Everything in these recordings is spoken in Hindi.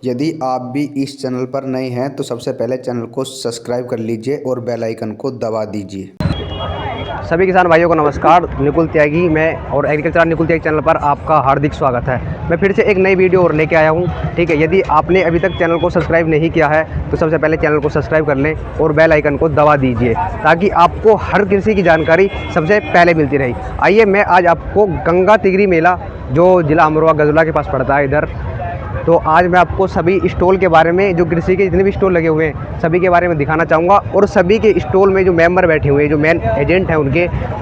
यदि आप भी इस चैनल पर नए हैं तो सबसे पहले चैनल को सब्सक्राइब कर लीजिए और बेल आइकन को दबा दीजिए। सभी किसान भाइयों को नमस्कार। निकुल त्यागी मैं और एग्रीकल्चर निकुल त्यागी चैनल पर आपका हार्दिक स्वागत है। मैं फिर से एक नई वीडियो और लेके आया हूँ। ठीक है, यदि आपने अभी तक चैनल को सब्सक्राइब नहीं किया है तो सबसे पहले चैनल को सब्सक्राइब कर लें और बेल आइकन को दबा दीजिए ताकि आपको हर कृषि की जानकारी सबसे पहले मिलती रही। आइए मैं आज आपको गंगा तिगरी मेला जो जिला अमरोहा गजला के पास पड़ता है इधर, तो आज मैं आपको सभी स्टॉल के बारे में, जो कृषि के जितने भी स्टॉल लगे हुए हैं सभी के बारे में दिखाना चाहूँगा और सभी के स्टॉल में जो मेंबर बैठे हुए हैं, जो मेन एजेंट हैं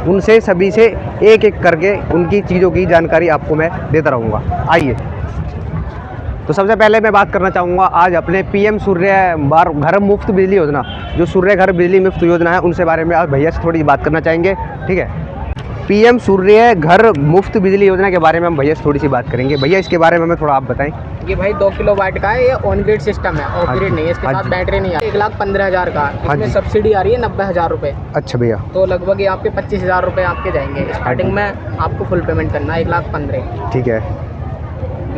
उनसे सभी से एक एक करके उनकी चीज़ों की जानकारी आपको मैं देता रहूँगा। आइए, तो सबसे पहले मैं बात करना चाहूँगा आज अपने पीएम सूर्य घर मुफ्त बिजली योजना, जो सूर्य घर बिजली मुफ्त योजना है, उनसे बारे में आज भैया से थोड़ी बात करना चाहेंगे। ठीक है, पीएम सूर्य घर मुफ्त बिजली योजना के बारे में हम भैया से थोड़ी सी बात करेंगे। भैया इसके बारे में हमें थोड़ा आप बताएं। ये भाई 2 किलोवाट का है, ये ऑन ग्रिड सिस्टम है, ऑफ ग्रिड नहीं है, इसके साथ बैटरी नहीं है। 1,15,000 का, इसमें सब्सिडी आ रही है 90,000 रुपये। अच्छा भैया, तो लगभग ये आपके 25,000 रुपये आपके जाएंगे। स्टार्टिंग में आपको फुल पेमेंट करना है 1,15,000। ठीक है।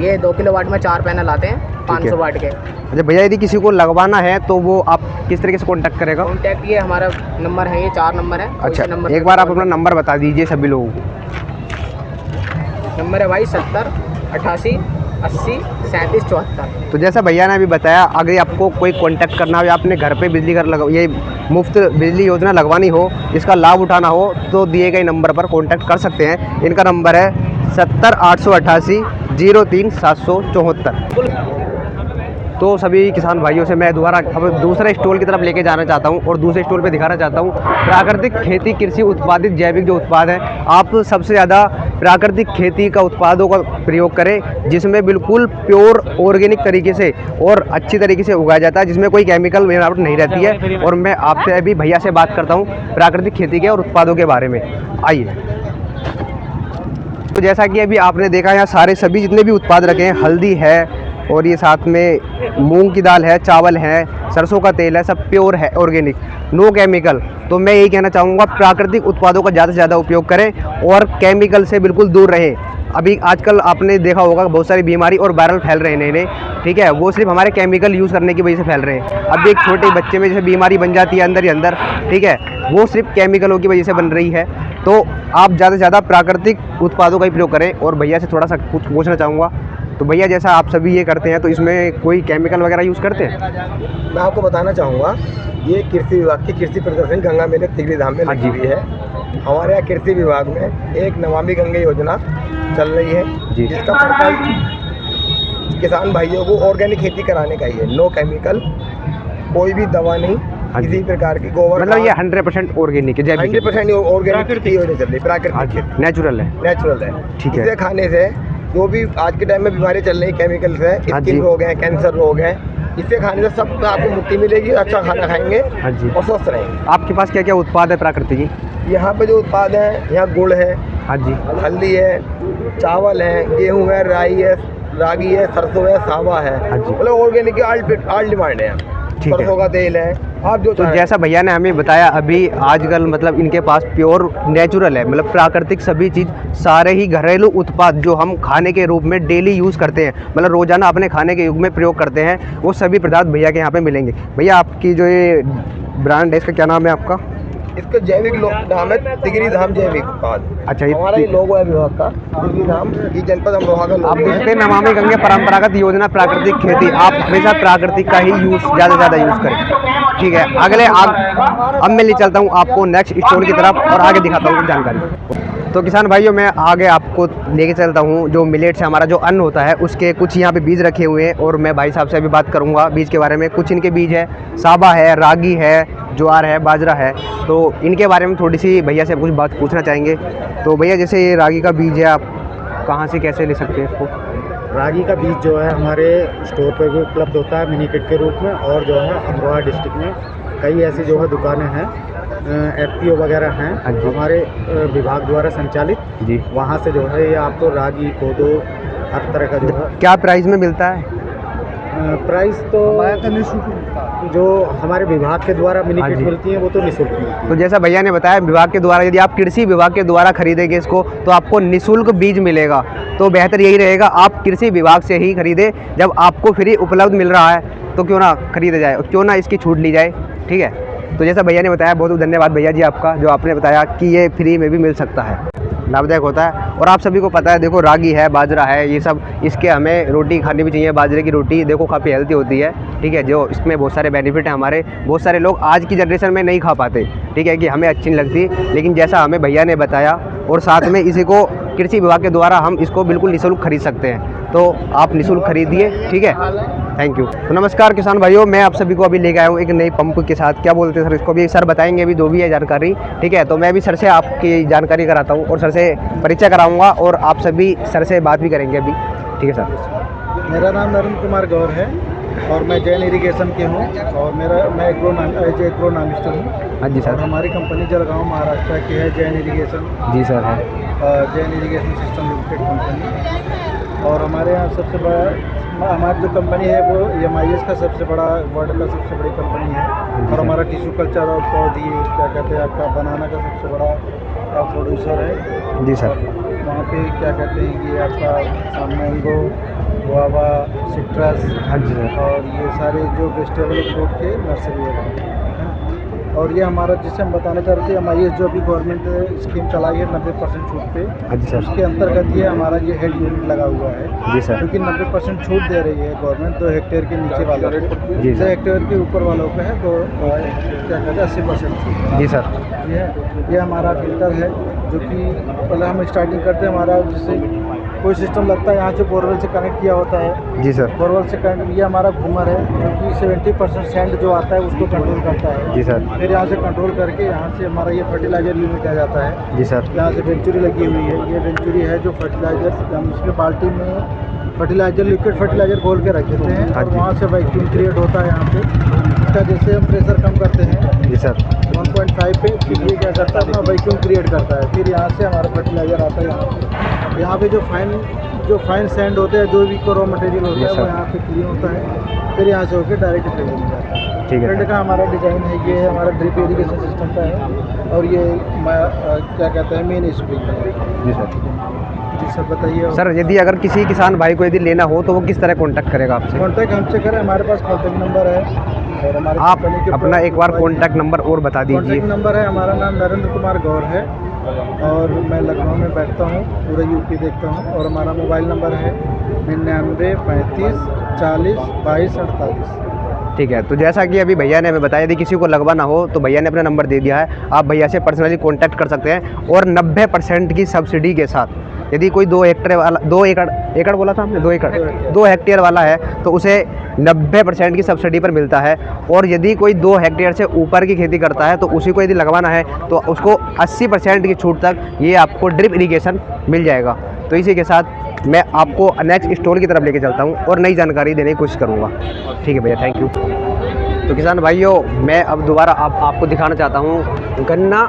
ये 2 किलोवाट में 4 पैनल आते हैं 500 वाट के। अच्छा भैया, यदि किसी को लगवाना है तो वो आप किस तरीके से कॉन्टैक्ट करेगा? कॉन्टैक्ट ये हमारा नंबर है, ये 4 नंबर है। अच्छा, एक बार आप अपना नंबर बता दीजिए सभी लोगों को। नंबर है भाई 70 88 80 37 74। तो जैसा भैया ने अभी बताया, अगर आपको कोई कांटेक्ट करना हो या अपने घर पे बिजली घर ये मुफ्त बिजली योजना लगवानी हो, इसका लाभ उठाना हो, तो दिए गए नंबर पर कांटेक्ट कर सकते हैं। इनका नंबर है 70 888 03 774। तो सभी किसान भाइयों से मैं दोबारा अब दूसरे स्टॉल की तरफ लेके जाना चाहता हूं और दूसरे स्टॉल पे दिखाना चाहता हूं प्राकृतिक खेती कृषि उत्पादित जैविक जो उत्पाद है। आप सबसे ज़्यादा प्राकृतिक खेती का उत्पादों का प्रयोग करें जिसमें बिल्कुल प्योर ऑर्गेनिक तरीके से और अच्छी तरीके से उगाया जाता है, जिसमें कोई केमिकल मिलावट नहीं रहती है। और मैं आपसे अभी भैया से बात करता हूँ प्राकृतिक खेती के और उत्पादों के बारे में। आइए, तो जैसा कि अभी आपने देखा, यहाँ सारे सभी जितने भी उत्पाद रखे हैं, हल्दी है और ये साथ में मूंग की दाल है, चावल है, सरसों का तेल है, सब प्योर है, ऑर्गेनिक, नो केमिकल। तो मैं यही कहना चाहूँगा प्राकृतिक उत्पादों का ज़्यादा से ज़्यादा उपयोग करें और केमिकल से बिल्कुल दूर रहें। अभी आजकल आपने देखा होगा बहुत सारी बीमारी और वायरल फैल रहे हैं नए, ठीक है, वो सिर्फ हमारे केमिकल यूज़ करने की वजह से फैल रहे हैं। अभी एक छोटे बच्चे में जैसे बीमारी बन जाती है अंदर ही अंदर, ठीक है, वो सिर्फ केमिकलों की वजह से बन रही है। तो आप ज़्यादा से ज़्यादा प्राकृतिक उत्पादों का उपयोग करें। और भैया से थोड़ा सा कुछ पूछना चाहूँगा, तो भैया जैसा आप सभी ये करते हैं तो इसमें कोई केमिकल वगैरह यूज़ करते हैं? मैं आपको बताना चाहूँगा, ये कृषि विभाग की कृषि प्रदर्शनी गंगा मेले तिगरी धाम में लगी हुई है। हमारे यहाँ कृषि विभाग में एक नमामि गंगे योजना चल रही है जिसका पर्पज किसान भाइयों को ऑर्गेनिक खेती कराने का ही है। नो केमिकल, कोई भी दवा नहीं, किसी प्रकार की गोबर, मतलब ये 100% ऑर्गेनिक है, 100% ऑर्गेनिक खेती योजना चल रही है, प्राकृतिक खेती, नेचुरल है। ठीक है। इसे खाने से जो भी आज के टाइम में बीमारी चल रही है केमिकल से, स्किन रोग है, कैंसर रोग है, इससे खाने से सब आपको मुक्ति मिलेगी। अच्छा खाना खाएंगे और स्वस्थ रहेंगे। आपके पास क्या क्या उत्पाद है प्राकृतिक? यहाँ पे जो उत्पाद हैं, यहाँ गुड़ है, हाँ जी, हल्दी है, चावल है, गेहूँ है, राई है, रागी है, सरसों है, सावा है, मतलब ऑर्गेनिक की ऑल डिमांड है। सरसों का तेल है, आप जो तो जैसा भैया ने हमें बताया अभी, आजकल मतलब इनके पास प्योर नेचुरल है, मतलब प्राकृतिक सभी चीज़, सारे ही घरेलू उत्पाद जो हम खाने के रूप में डेली यूज़ करते हैं, मतलब रोजाना अपने खाने के रूप में प्रयोग करते हैं, वो सभी पदार्थ भैया के यहाँ पे मिलेंगे। भैया आपकी जो ये ब्रांड है इसका क्या नाम है आपका? इसका जैविक नाम है तिगरी धाम जैविक उत्पाद। अच्छा, हमारा ये लोगो है विभाग का, तिगरी धाम, ये जनपद अमरोहा का लोगो। आप देखते हैं नमामि गंगे परंपरागत योजना प्राकृतिक खेती, आप हमेशा प्राकृतिक का ही यूज़ ज़्यादा से ज़्यादा यूज़ करें। ठीक है, अगले अब मैं ले चलता हूँ आपको नेक्स्ट स्टोर की तरफ और आगे दिखाता हूँ जानकारी। तो किसान भाइयों, मैं आगे आपको लेके चलता हूँ। जो मिलेट से हमारा जो अन्न होता है उसके कुछ यहाँ पे बीज रखे हुए हैं और मैं भाई साहब से अभी बात करूँगा बीज के बारे में। कुछ इनके बीज है, साबा है, रागी है, ज्वार है, बाजरा है, तो इनके बारे में थोड़ी सी भैया से कुछ बात पूछना चाहेंगे। तो भैया जैसे ये रागी का बीज है, आप कहाँ से कैसे ले सकते हैं इसको? रागी का बीज जो है हमारे स्टोर पर भी उपलब्ध होता है मिनी किट के रूप में, और जो है अमरोहा डिस्ट्रिक्ट में कई ऐसी जो है दुकानें हैं, FPO वगैरह हैं हमारे विभाग द्वारा संचालित जी, वहाँ से जो है ये आपको रागी, कोदो, हर तरह का जो है। क्या प्राइस में मिलता है? प्राइस तो जो हमारे विभाग के द्वारा मिनी हाँ किट जी। मिलती है वो तो निःशुल्क मिलती है। तो जैसा भैया ने बताया विभाग के द्वारा, यदि आप कृषि विभाग के द्वारा खरीदेंगे इसको तो आपको निःशुल्क बीज मिलेगा। तो बेहतर यही रहेगा आप कृषि विभाग से ही खरीदें। जब आपको फ्री उपलब्ध मिल रहा है तो क्यों ना खरीदा जाए, क्यों ना इसकी छूट ली जाए। ठीक है, तो जैसा भैया ने बताया, बहुत बहुत धन्यवाद भैया जी आपका, जो आपने बताया कि ये फ्री में भी मिल सकता है, लाभदायक होता है। और आप सभी को पता है, देखो रागी है, बाजरा है, ये सब इसके हमें रोटी खानी भी चाहिए। बाजरे की रोटी देखो काफ़ी हेल्दी होती है। ठीक है, जो इसमें बहुत सारे बेनिफिट हैं हमारे। बहुत सारे लोग आज की जनरेशन में नहीं खा पाते, ठीक है, कि हमें अच्छी नहीं लगती, लेकिन जैसा हमें भैया ने बताया और साथ में इसी को कृषि विभाग के द्वारा हम इसको बिल्कुल निःशुल्क खरीद सकते हैं। तो आप निःशुल्क खरीदिए। ठीक है, थैंक यू। तो नमस्कार किसान भाइयों, मैं आप सभी को अभी लेके आया हूँ एक नई पंप के साथ। क्या बोलते हैं सर इसको, भी सर बताएंगे अभी जो भी है जानकारी। ठीक है, तो मैं भी सर से आपकी जानकारी कराता हूँ और सर से परिचय कराऊंगा और आप सभी सर से बात भी करेंगे अभी। ठीक है सर। मेरा नाम नरेंद्र कुमार गौर है और मैं जैन इरिगेशन के हूँ और मैं एग्रोनॉमिस्ट हूँ। हाँ जी और सर। हमारी कंपनी जलगांव महाराष्ट्र की है, जैन इरिगेशन। जी सर है। Jain irrigation system limited company. और हमारे यहाँ सबसे बड़ा हमारी जो कंपनी है वो EMIS का सबसे बड़ा, वर्ल्ड का सबसे बड़ी कंपनी है। और हमारा टिश्यू कल्चर और पौधी क्या कहते हैं आपका बनाना का सबसे बड़ा प्रोड्यूसर है। जी सर। वहाँ पे क्या कहते हैं कि आपका मैंगो, गुआवा, सिट्रस, हाँ जी सर। और ये सारे जो वेजिटेबल फ्रूट के नर्सरी है। और ये हमारा, जिसे हम बताना चाहते हैं, EMIS जो भी गवर्नमेंट स्कीम चलाई है 90% छूट पे, हाँ जी सर। उसके अंतर्गत ये हमारा ये हेड यूनिट लगा हुआ है। जी सर। क्योंकि 90% छूट दे रही है गवर्नमेंट 2 हेक्टेयर के नीचे वालों को। जी सर। 6 हेक्टेयर के ऊपर वालों पे है तो क्या कहते हैं 80% छूट। जी सर। ये हमारा फिल्टर है जो कि पहले हम स्टार्टिंग करते हैं, हमारा जैसे कोई सिस्टम लगता है यहाँ से बोरवेल से कनेक्ट किया होता है। जी सर। बोरवेल से कनेक्ट, ये हमारा घूमर है जो कि 70% सैंड जो आता है उसको कंट्रोल करता है। जी सर। फिर यहाँ से कंट्रोल करके यहाँ से हमारा ये फर्टिलाइजर यूनिट आ जाता है। जी सर। यहाँ से वेंचुरी लगी हुई है, ये वेंचुरी है जो फर्टिलाइजर, हम इसके बाल्टी में फर्टिलाइजर, लिक्विड फर्टिलाइजर घोल के रख देते हैं हाँ और जी। वहाँ से वैक्यूम क्रिएट होता है यहाँ पे। इसका जैसे हम प्रेशर कम करते हैं जी सर। 1.5 पे, फिर ये क्या करता है अपना वैक्यूम क्रिएट करता है। फिर यहाँ से हमारा फर्टिलाइजर आता है यहाँ पे जो फाइन सैंड होते हैं, जो भी रॉ मटेरियल होता है वो यहाँ पे क्लीन होता है। फिर यहाँ से होकर डायरेक्ट ट्रेड में जाता है। ठीक है ट्रेड का हमारा डिज़ाइन है, ये हमारा ड्रिप इरिगेशन सिस्टम का है और ये क्या कहते हैं मेन स्प्रिंग है। जी सर। जी सर, बताइए सर यदि अगर किसी किसान भाई को यदि लेना हो तो वो किस तरह कांटेक्ट करेगा आपसे? कॉन्टैक्ट हमसे करें, हमारे पास कॉन्टैक्ट नंबर है और हमारे आप अपना एक बार कांटेक्ट नंबर और बता दीजिए। कॉन्टैक्ट नंबर है, हमारा नाम नरेंद्र कुमार गौर है और मैं लखनऊ में बैठता हूँ, पूरा यूपी देखता हूँ। और हमारा मोबाइल नंबर है 99 35 40 22 48। ठीक है, तो जैसा कि अभी भैया ने हमें बताया, यदि किसी को लगवाना हो तो भैया ने अपना नंबर दे दिया है, आप भैया से पर्सनली कांटेक्ट कर सकते हैं। और 90% की सब्सिडी के साथ, यदि कोई 2 हेक्टेयर वाला, 2 एकड़ बोला था हमने, 2 हेक्टेयर वाला है तो उसे 90% की सब्सिडी पर मिलता है। और यदि कोई 2 हेक्टेयर से ऊपर की खेती करता है तो उसी को यदि लगवाना है तो उसको 80% की छूट तक ये आपको ड्रिप इरिगेशन मिल जाएगा। तो इसी के साथ मैं आपको नेक्स्ट स्टोर की तरफ लेके चलता हूँ और नई जानकारी देने की कोशिश करूँगा। ठीक है भैया, थैंक यू। तो किसान भाइयों, मैं अब दोबारा आपको दिखाना चाहता हूँ गन्ना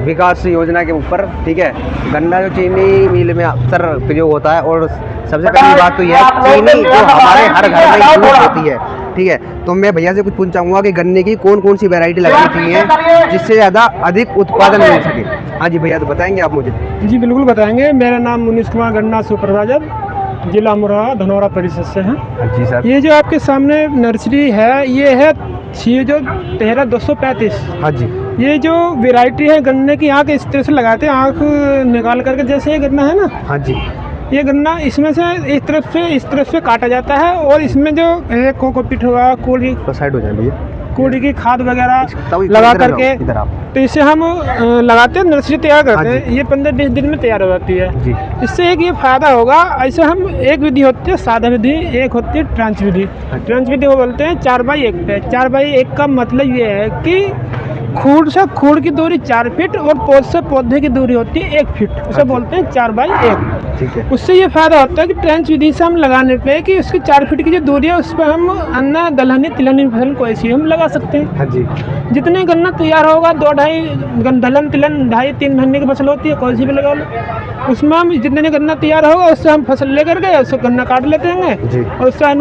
विकास योजना के ऊपर। ठीक है, गन्ना जो चीनी मिल में अक्सर प्रयोग होता है और सबसे पहली बात तो यह है चीनी जो हमारे हर घर में यूज होती है। ठीक है, तो मैं भैया से कुछ पूछना चाहूँगा कि गन्ने की कौन कौन सी वैरायटी लगानी चाहिए जिससे ज़्यादा अधिक उत्पादन मिल सके। हाँ जी भैया, तो बताएंगे आप मुझे? जी बिल्कुल बताएंगे। मेरा नाम मुनीश कुमार, गन्ना सुपरवाइजर, जिला अमरोहा धनौरा परिषद से हैं। हाँ जी सर। ये जो आपके सामने नर्सरी है, ये है जो 13-235। हाँ जी। ये जो वैरायटी है गन्ने की, आँख इस तरह से लगाते हैं, आँख निकाल करके, जैसे ये गन्ना है ना, हाँ जी। ये गन्ना इसमें से इस तरफ से काटा जाता है और इसमें जो कोकोपीट हुआ, कोड़ी तो साइड हो जाए भैया, कोड़ी की खाद वगैरह तभी लगा इधर करके, आओ, इधर आप। तो इसे हम लगाते हैं, नर्सरी तैयार करते हाँ हैं। ये 15-20 दिन में तैयार हो जाती है। जी। इससे एक ये फायदा होगा, ऐसे हम एक विधि होती है सादा विधि, एक होती है ट्रांच विधि। ट्रांच विधि वो बोलते हैं 4x1 पे। 4x1 का मतलब ये है कि खूड़ से खूड़ की दूरी 4 फीट और पौध से पौधे की दूरी होती है 1 फीट, उसे बोलते हैं 4x1। ठीक है। उससे ये फायदा होता है कि ट्रेंच विधि से हम लगाने पे कि उसकी 4 फीट की जो दूरी है उस पर हम अन्ना दलहनी तिलहनी फसल कोई सी हम लगा सकते हैं। हाँ जी। जितने गन्ना तैयार होगा 2-2.5 दलहन तिलहन 2.5-3 महीने की फसल होती है, कोई सी भी लगा लो। उसमें हम जितने गन्ना तैयार होगा उससे हम फसल लेकर के उससे गन्ना काट लेते हैं और उससे हम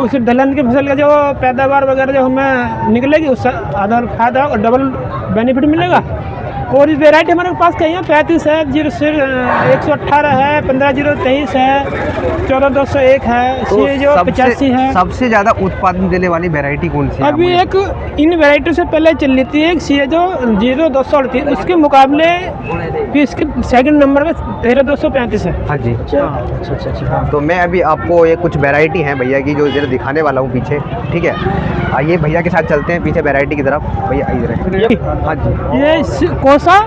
उस दलहन की फसल का जो पैदावार वगैरह जो हमें निकलेगी उससे आधा फायदा और डबल बेनिफिट मिलेगा। और इस वेराइटी हमारे पास कहीं है 35 है, 118 है, 15023 है, 14201 है, तो ये जो 85 है। सबसे ज्यादा उत्पादन देने वाली वैरायटी कौन सी है? अभी एक इन वैरायटी से पहले चल रही थी एक सी जो 0238, उसके मुकाबले भी इसके सेकंड नंबर में 13235 है। हाँ जी। अच्छा। तो मैं अभी आपको ये कुछ वैरायटी है भैया की जो जरा दिखाने वाला हूँ पीछे, ठीक है। आइए भैया के साथ चलते हैं पीछे वैरायटी की तरफ। भैया इधर। हाँ जी। ये कोसा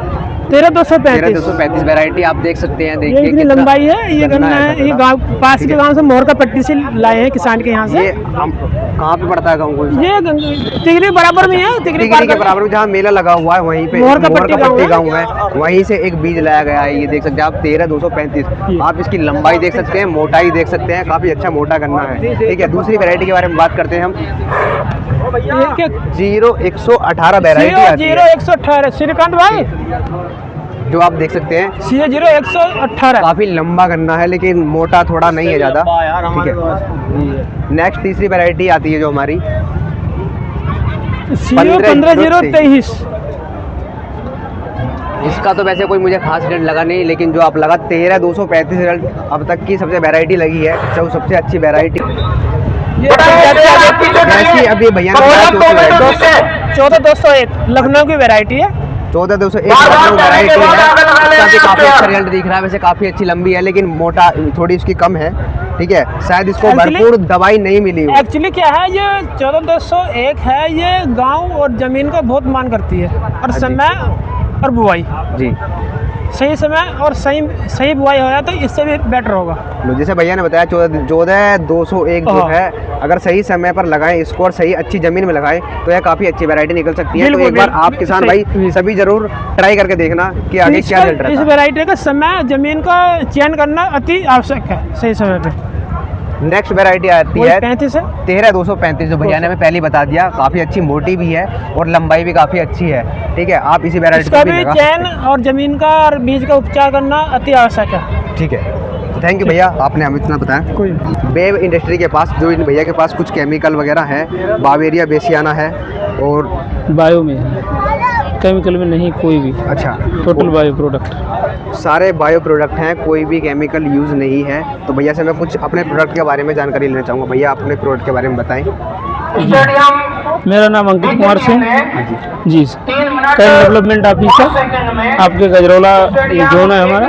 13235 वैरायटी आप देख सकते हैं। ये देखिए इतनी लंबाई है। ये गन्ना है, ये गांव पास के गांव से मोहर का पट्टी से लाए हैं किसान के यहाँ से। ये कहाँ पे पड़ता है गाँव को? ये तिगरी बराबर में है, तिगरी के बराबर में जहाँ मेला लगा हुआ है वहीं पे मोहर का पट्टी गाँव है, वहीं से एक बीज लाया गया है। ये देख सकते हैं आप 13235। आप इसकी लंबाई देख सकते हैं, मोटाई देख सकते हैं, काफी अच्छा मोटा गन्ना है। ठीक है। दूसरी वैरायटी के बारे में बात करते हैं हम। 0118 वैरायटी 0118 श्रीकांत भाई जो आप देख सकते हैं। 0118 काफी लंबा गन्ना है लेकिन मोटा थोड़ा नहीं है ज्यादा। ठीक है। नेक्स्ट तीसरी वैरायटी आती है जो हमारी 15023। इसका तो वैसे कोई मुझे खास रिजल्ट लगा नहीं, लेकिन जो आप लगा 13235 रिजल्ट अब तक की सबसे वैरायटी लगी है, सबसे अच्छी वैरायटी। जैसी अभी भैया ने 14201 लखनऊ की वैरायटी है। 14201 वैरायटी है। इसका भी काफी अच्छा रिजल्ट दिख रहा है। वैसे काफी अच्छी लंबी है लेकिन मोटा थोड़ी इसकी कम है। ठीक है। शायद इसको भरपूर दवाई नहीं मिली। एक्चुअली क्या है, ये 14201 है, ये गांव और जमीन का बहुत मान करती है और समय और बुआई जी सही समय और सही बुआई हो जाए तो इससे भी बेटर होगा। जैसे भैया ने बताया 14201 जो है, अगर सही समय पर लगाएं इसको और सही अच्छी जमीन में लगाएं तो यह काफी अच्छी वैरायटी निकल सकती है। तो एक बार आप किसान भाई सभी जरूर ट्राई करके देखना कि आगे क्या रिजल्ट रहता है। इस वैरायटी का समय जमीन का चयन करना अति आवश्यक है सही समय पे। नेक्स्ट वैरायटी आती है 13235 जो भैया ने हमें पहले बता दिया। काफी अच्छी मोटी भी है और लंबाई भी काफी अच्छी है। ठीक है। आप इसी वैरायटी का भी चयन और जमीन का और बीज का उपचार करना अति आवश्यक है। ठीक है। थैंक यू भैया, आपने हमें इतना बताया। कोई बेब इंडस्ट्री के पास जो इन भैया के पास कुछ केमिकल वगैरह है, बावेरिया बेसियाना है और बायो में केमिकल में नहीं कोई भी। अच्छा। टोटल बायो प्रोडक्ट, सारे बायो प्रोडक्ट हैं, कोई भी केमिकल यूज़ नहीं है। तो भैया से मैं कुछ अपने प्रोडक्ट के बारे में जानकारी लेना चाहूँगा। भैया अपने प्रोडक्ट के बारे में बताएं। मेरा नाम Ankit Kumar Singh ji, cane development officer आपके गजरौला जोन है हमारा,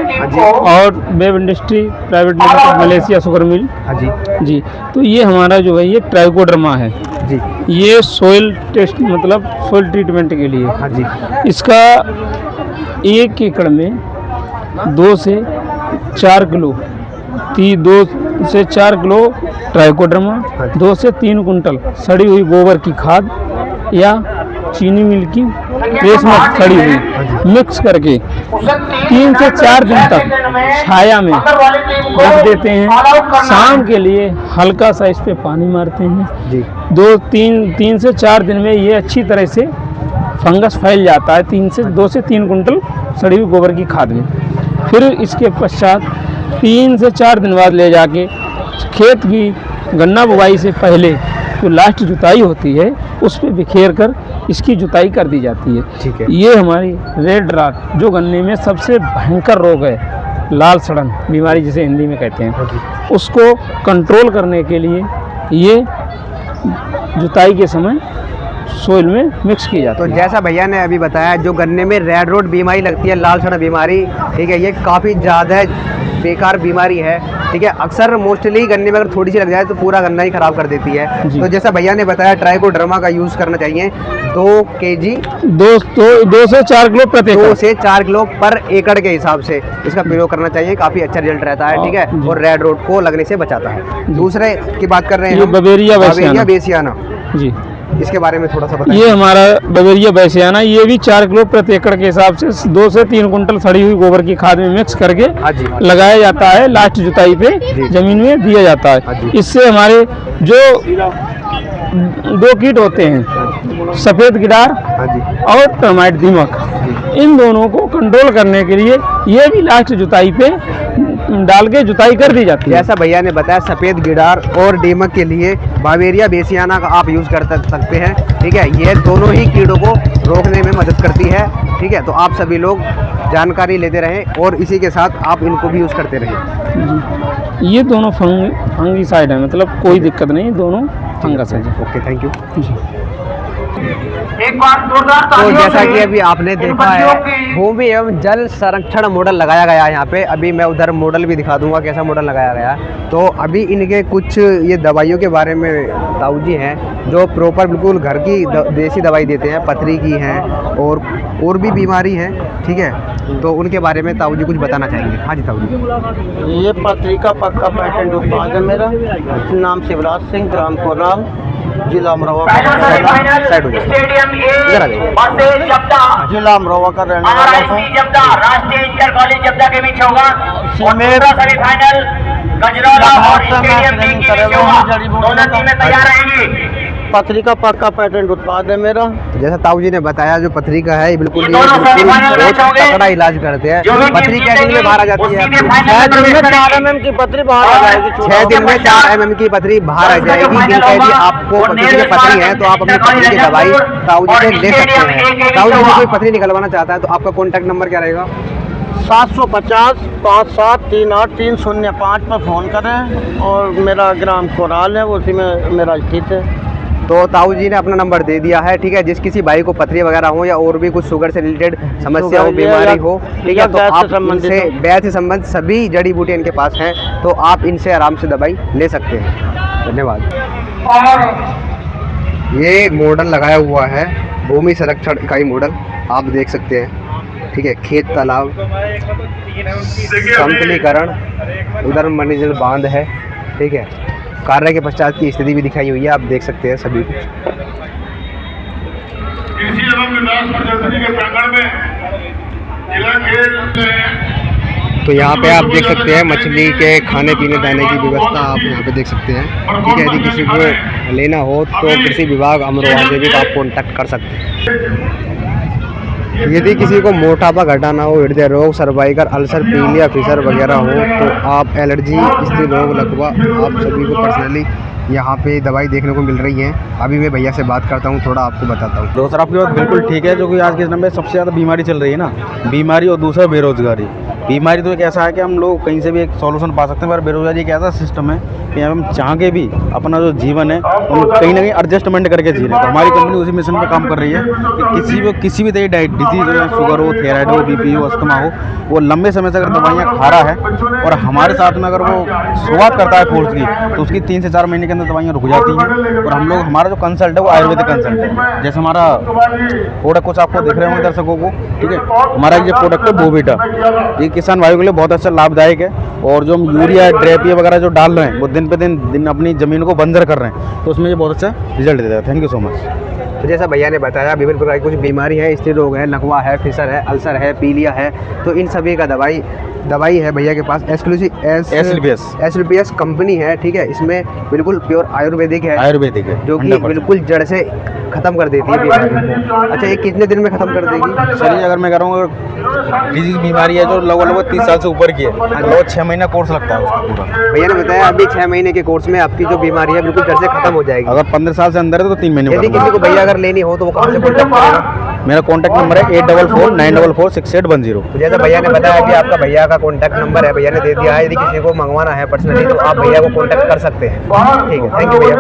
और बेब industry private limited Malaysia sugar mill. हाँ जी। जी। तो ये हमारा जो है ये ट्राइकोडर्मा है जी। ये सोइल टेस्ट मतलब सोइल ट्रीटमेंट के लिए। हाँ जी। इसका 1 एकड़ में 2 से 4 किलो 2 से 4 किलो ट्राइकोडर्मा, 2 से 3 कुंटल सड़ी हुई गोबर की खाद या चीनी मिल की पेस्ट में सड़ी हुई मिक्स करके 3 से 4 दिन तक छाया में रख देते हैं। शाम के लिए हल्का सा इस पे पानी मारते हैं जी। 3 से 4 दिन में ये अच्छी तरह से फंगस फैल जाता है 2 से 3 कुंटल सड़ी हुई गोबर की खाद में। फिर इसके पश्चात 3 से 4 दिन बाद ले जाके खेत की गन्ना बुवाई से पहले जो लास्ट जुताई होती है उस पे बिखेर कर इसकी जुताई कर दी जाती है। ठीक है। ये हमारी रेड राट जो गन्ने में सबसे भयंकर रोग है, लाल सड़न बीमारी जिसे हिंदी में कहते हैं, उसको कंट्रोल करने के लिए ये जुताई के समय सोइल में मिक्स की जाती है। तो जैसा भैया ने अभी बताया, जो गन्ने में रेड रोड बीमारी लगती है, लाल सड़न बीमारी, ठीक है, ये काफ़ी ज़्यादा बेकार बीमारी है। ठीक है। अक्सर मोस्टली गन्ने में अगर थोड़ी सी लग जाए तो पूरा गन्ना ही खराब कर देती है। तो जैसा भैया ने बताया ट्राइकोडर्मा का यूज़ करना चाहिए 2 kg 2 से 4 किलो प्रति एकड़। 2 से 4 किलो पर एकड़ के हिसाब से इसका प्रयोग करना चाहिए। काफ़ी अच्छा रिजल्ट रहता है। ठीक है। और रेड रोड को लगने से बचाता है। दूसरे की बात कर रहे हैं हम, बवेरिया बेसियाना जी। इसके बारे में थोड़ा सा बताइए। ये हमारा बवेरिया बैसियाना, ये भी 4 किलो प्रति एकड़ के हिसाब से 2 से 3 कुंटल सड़ी हुई गोबर की खाद में मिक्स करके हाँ जी, लगाया जाता है। लास्ट जुताई पे जमीन में दिया जाता हाँ है। जी। इससे हमारे जो 2 कीट होते हैं, सफ़ेद गिडार हाँ जी, और टर्माइट दीमक, इन दोनों को कंट्रोल करने के लिए ये भी लास्ट जुताई पे डाल के जुताई कर दी जाती है। जैसा भैया ने बताया, सफ़ेद गिडार और दीमक के लिए बावेरिया बेसियाना का आप यूज़ कर सकते हैं। ठीक है, ये दोनों ही कीड़ों को रोकने में मदद करती है। ठीक है, तो आप सभी लोग जानकारी लेते रहें और इसी के साथ आप इनको भी यूज़ करते रहें। ये दोनों फंगीसाइड है, मतलब कोई दिक्कत नहीं, दोनों फंगस है। Okay, thank you. तो जैसा कि अभी आपने देखा है, भूमि एवं जल संरक्षण मॉडल लगाया गया है यहाँ पे। अभी मैं उधर मॉडल भी दिखा दूंगा कैसा मॉडल लगाया गया है। तो अभी इनके कुछ ये दवाइयों के बारे में ताऊ जी हैं जो प्रॉपर बिल्कुल घर की देसी दवाई देते हैं, पथरी की हैं और भी बीमारी है। ठीक है, तो उनके बारे में ताऊ जी कुछ बताना चाहेंगे। हाँ जी ताऊ जी। ये पथरी का पक्का पेटेंट उत्पाद है मेरा। नाम शिवराज सिंह, ग्राम कोलाल, जिला अमरोहा का रहने वाला हूँ। पथरी का पक्का पेटेंट उत्पाद है मेरा। जैसा ताऊ जी ने बताया, जो पथरी का है ये बिल्कुल बहुत तगड़ा इलाज करते हैं। पथरी कैसे में बाहर आ जाती है? 6 दिन में 4 mm की पथरी बाहर आ जाएगी। 6 दिन में 4 mm की पथरी बाहर आ जाएगी। जिनका यदि आपको किसी की पथरी है तो आप अपनी पथरी की दवाई ताऊ जी से ले सकते हैं। ताऊ जी कोई पथरी निकलवाना चाहता है तो आपका कॉन्टैक्ट नंबर क्या रहेगा? 750 5738 305 पर फ़ोन करें और मेरा ग्राम कोराल है, उसी में मेरा स्थित है। तो ताऊ जी ने अपना नंबर दे दिया है। ठीक है, जिस किसी भाई को पथरी वगैरह हो या और भी कुछ शुगर से रिलेटेड समस्या हो, बीमारी हो, ठीक है, तो आप इनसे वैद्य से संबंधित सभी जड़ी बूटी इनके पास हैं, तो आप इनसे आराम से दवाई ले सकते हैं। धन्यवाद। ये मॉडल लगाया हुआ है, भूमि संरक्षण इकाई मॉडल, आप देख सकते हैं। ठीक है, खेत तालाब समतलीकरण, उधर मनीजल बांध है। ठीक है, कार्य के पश्चात की स्थिति भी दिखाई हुई है, आप देख सकते हैं सभी कुछ। कृषि एवं विकास प्रदर्शनी के प्रांगण में जिला खेल तो यहाँ पे आप देख सकते हैं मछली के खाने पीने दाने की व्यवस्था आप यहाँ पे देख सकते हैं। ठीक है, यदि किसी को लेना हो तो कृषि विभाग अमरोहा से भी आप कॉन्टैक्ट कर सकते हैं। यदि किसी को मोटापा घटाना हो, हृदय रोग, सर्वाइकल, अल्सर, पीलिया, फिशर वगैरह हो, तो आप एलर्जी, स्त्री रोग, लकवा, आप सभी को पर्सनली यहाँ पे दवाई देखने को मिल रही है। अभी मैं भैया से बात करता हूँ, थोड़ा आपको बताता हूँ। तो सर आपकी बात बिल्कुल ठीक है, जो कि आज के समय में सबसे ज़्यादा बीमारी चल रही है ना, बीमारी और दूसरा बेरोजगारी। बीमारी तो एक ऐसा है कि हम लोग कहीं से भी एक सॉल्यूशन पा सकते हैं, पर बेरोजगारी एक ऐसा सिस्टम है कि हम चाह के भी अपना जो जीवन है हम कहीं ना कहीं एडजस्टमेंट करके जी रहे हैं। तो हमारी कंपनी उसी मिशन पे काम कर रही है कि किसी भी तरह की डिजीज़ हो, शुगर हो, थायराइड हो, बीपी हो, अस्थमा हो, वो लंबे समय से अगर दवाइयाँ खा रहा है और हमारे साथ में अगर वो शुरुआत करता है कोर्स की, तो उसकी 3 से 4 महीने के अंदर दवाइयाँ रुक जाती हैं। और हम लोग, हमारा जो कंसल्ट है वो आयुर्वेदिक कंसल्ट है। जैसे हमारा प्रोडक्ट कुछ आपको दिख रहे होंगे दर्शकों को, ठीक है, हमारा ये प्रोडक्ट है बोवीटा, ये किसान भाइयों के लिए बहुत अच्छा लाभदायक है। और जो हम यूरिया, ड्रेपिया वगैरह जो डाल रहे हैं वो दिन पे दिन अपनी ज़मीन को बंजर कर रहे हैं, तो उसमें ये बहुत अच्छा रिजल्ट देता है। Thank you so much. तो जैसा भैया ने बताया, विभिन्न प्रकार की कुछ बीमारी है, स्त्री रोग है, लकवा है, फिशर है, अल्सर है, पीलिया है, तो इन सभी का दवाई है भैया के पास। एसएलपीएस कंपनी है। ठीक है, इसमें बिल्कुल प्योर आयुर्वेदिक है, जो कि बिल्कुल जड़ से खत्म कर देती है बीमारी को। अच्छा, ये कितने दिन में खत्म कर देगी? सर अगर मैं कह रहा हूँ किसी बीमारी है जो लगभग 30 साल से ऊपर की है, लगभग 6 महीना कोर्स लगता है उसका पूरा। भैया ने बताया अभी 6 महीने के कोर्स में आपकी जो बीमारी है बिल्कुल जड़ से खत्म हो जाएगी। अगर 15 साल से अंदर है तो 3 महीने। यदि किसी को भैया अगर लेनी हो तो वो कहाँ से कॉन्टैक्ट करेगा? मेरा कॉन्टैक्ट नंबर है 8449446810। तो जैसा भैया ने बताया कि आपका भैया का कॉन्टैक्ट नंबर है, भैया ने दे दिया है। यदि किसी को मंगवाना है पर्सनली तो आप भैया को कॉन्टैक्ट कर सकते हैं। ठीक है, थैंक यू भैया।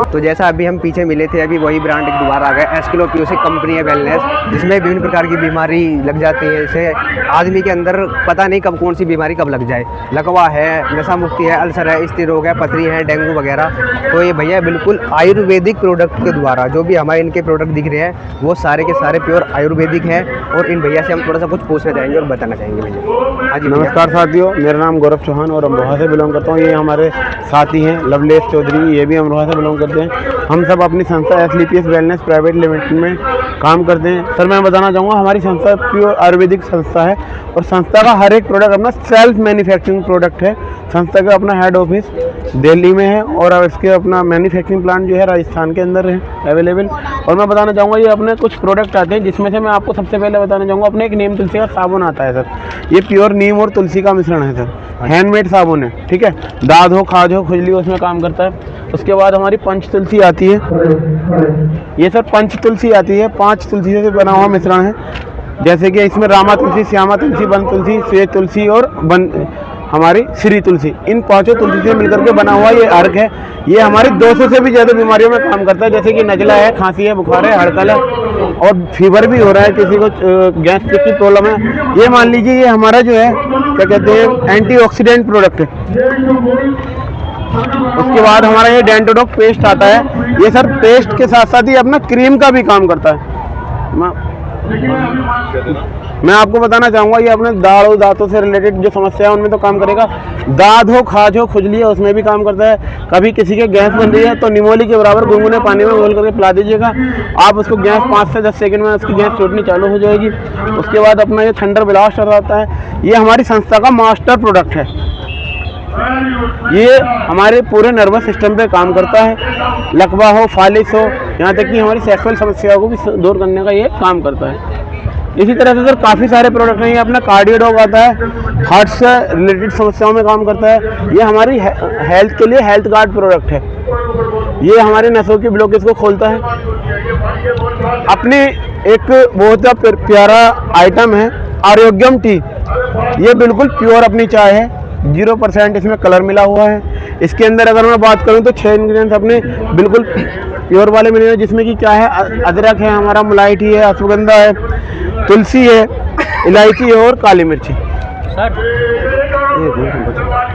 तो जैसा अभी हम पीछे मिले थे, अभी वही ब्रांड एक दोबारा आ गया। एस्क्लोपियोसिक कंपनी है वेलनेस, जिसमें विभिन्न प्रकार की बीमारी लग जाती है। इसे आदमी के अंदर पता नहीं कब कौन सी बीमारी कब लग जाए। लकवा है, नशा मुक्ति है, अल्सर है, स्त्री रोग है, पथरी है, डेंगू वगैरह। तो ये भैया बिल्कुल आयुर्वेदिक प्रोडक्ट के द्वारा, जो भी हमारे इनके प्रोडक्ट दिख रहे हैं वो सारे के सारे प्योर आयुर्वेदिक हैं। और इन भैया से हम थोड़ा सा कुछ पूछना चाहेंगे और बताना चाहेंगे भैया। हाँ जी, नमस्कार साथियों, मेरा नाम गौरव चौहान और अमरोहा से बिलोंग करता हूँ। ये हमारे साथी हैं लवलेश चौधरी, ये भी अमरोहा से बिलोंग करते हैं। हम सब अपनी संस्था SLPS वेलनेस प्राइवेट लिमिटेड में काम करते हैं। सर मैं बताना चाहूँगा हमारी संस्था प्योर आयुर्वेदिक संस्था है और संस्था का हर एक प्रोडक्ट अपना सेल्फ मैन्युफैक्चरिंग प्रोडक्ट है। संस्था का अपना हेड ऑफिस दिल्ली में है और इसके अपना मैन्युफैक्चरिंग प्लांट जो है राजस्थान के अंदर है अवेलेबल। और मैं बताना चाहूँगा ये अपने कुछ प्रोडक्ट आते हैं जिसमें से मैं आपको सबसे पहले बताना चाहूँगा अपने एक नीम तुलसी का साबुन आता है सर। ये प्योर नीम और तुलसी का मिश्रण है सर, हैंडमेड साबुन है, ठीक है। दाद हो, खाज हो, खुजली हो, उसमें काम करता है। उसके बाद हमारी पंच तुलसी आती है, ये सर पंच तुलसी आती है, 5 तुलसी से बना हुआ मिश्रण है। जैसे कि इसमें रामा तुलसी, श्यामा तुलसी, वन तुलसी, श्वेत तुलसी और हमारी श्री तुलसी, इन 5 तुलसी से मिलकर के बना हुआ ये अर्क है। ये हमारी 200 से भी ज़्यादा बीमारियों में काम करता है, जैसे कि नजला है, खांसी है, बुखार है, हड़कल है और फीवर भी हो रहा है, किसी को गैस्ट्रिक की प्रॉब्लम है। ये मान लीजिए ये हमारा जो है क्या कहते हैं एंटीऑक्सीडेंट प्रोडक्ट है। उसके बाद हमारा ये डेंटोडॉक पेस्ट आता है। ये सर पेस्ट के साथ साथ ही अपना क्रीम का भी काम करता है। मैं आपको बताना चाहूँगा ये अपने दाढ़ और दांतों से रिलेटेड जो समस्या है उनमें तो काम करेगा। दाद हो, खाज हो, खुजली है, उसमें भी काम करता है। कभी किसी के गैस बन रही है तो निमोली के बराबर गुनगुने पानी में घोल करके पिला दीजिएगा, आप उसको गैस 5 से 10 सेकंड में उसकी गैस छूटनी चालू हो जाएगी। उसके बाद अपना ये थंडर ब्लास्ट आता है। ये हमारी संस्था का मास्टर प्रोडक्ट है। ये हमारे पूरे नर्वस सिस्टम पे काम करता है। लकवा हो, फालिस हो, यहाँ तक कि हमारी सेक्सुअल समस्याओं को भी दूर करने का ये काम करता है। इसी तरह से सर काफ़ी सारे प्रोडक्ट हैं। ये अपना कार्डियोडॉक आता है, हार्ट से रिलेटेड समस्याओं में काम करता है। ये हमारी हेल्थ के लिए हेल्थ गार्ड प्रोडक्ट है। ये हमारे नसों की ब्लॉकेज को खोलता है। अपने एक बहुत प्यारा आइटम है आरोग्यम टी। ये बिल्कुल प्योर अपनी चाय है, 0% इसमें कलर मिला हुआ है। इसके अंदर अगर मैं बात करूं तो 6 इंग्रेडिएंट्स अपने बिल्कुल प्योर वाले मिले हैं, जिसमें कि क्या है, अदरक है, हमारा मुलायठी है, अश्वगंधा है, तुलसी है, इलायची है और काली मिर्ची। सर